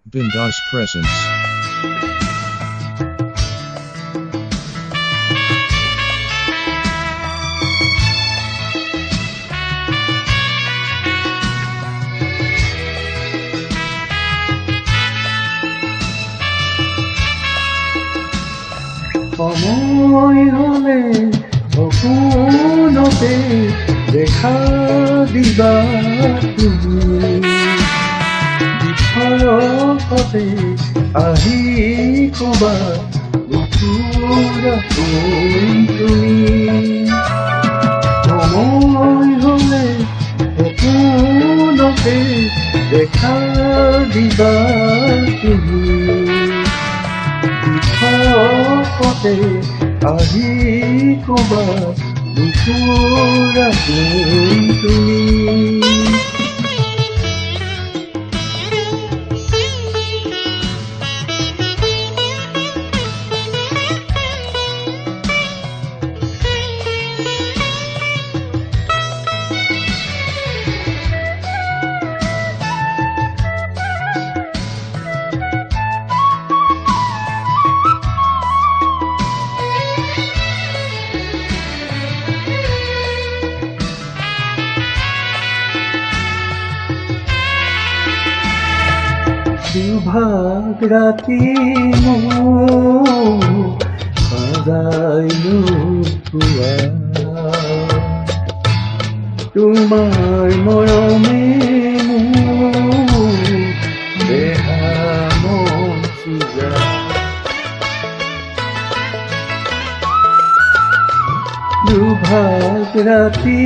Bindas presents. সময় হলে সপোনতে দেখা দিবা তুমি বিফলতে আহি কবা তুমি সময় হলে সপোনতে দেখা দিবা তুমি বিফলতে আহি কবা তুমি দুভাগ রাতি সাজাইলো তোমাৰ মৰমে দেহা মন চুজা দুভাগ ৰাতি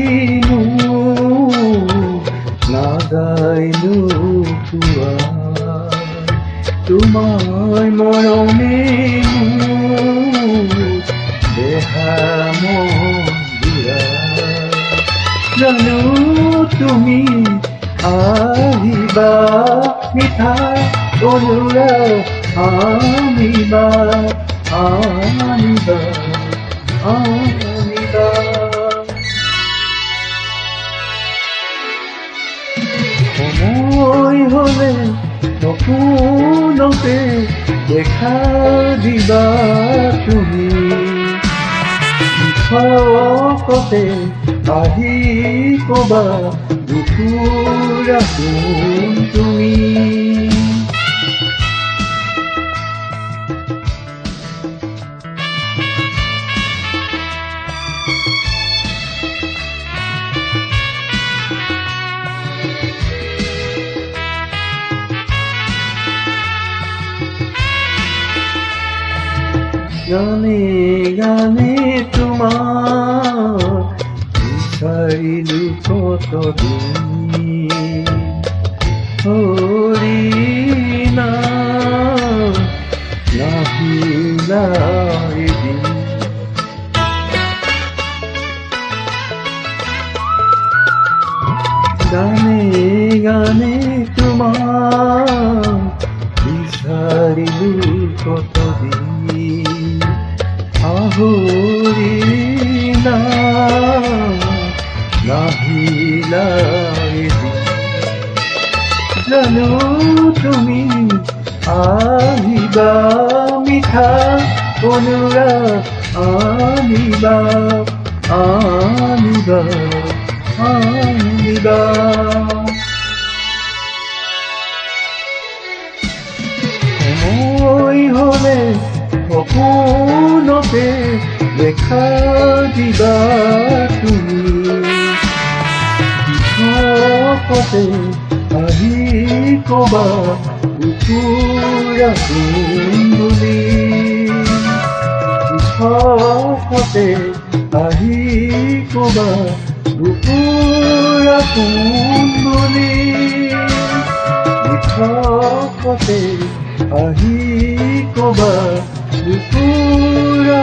নাগাইলো তোমার মরমে দেহা মন্দিরা জানো তুমি আহিবা মিঠা অনুরা আনিবা আনিবা আনিবা সময় হলে সপোনতে দেখা দিবা তুমি বিফলতে আহি কবা দুখুৰা তুমি গানে গানে তোমাৰ বিচাৰিলো কতদিন হৰিণা নাহিলা এদিন গানে গানে তোমাৰ বিচাৰিলো কতদিন আহৰিণা নাহিলা জানো তুমি আহিবা মিঠা অনুৰাগ আনিবা আনিবা আনিবা সময় হলে সপোনতে দেখা দিবা তুমি বিফলতে আহি কবা দুখুৰা বুলি বিফলতে আহি কবা দুখুৰা বুলি বিফলতে আহি কবা দুখুৰা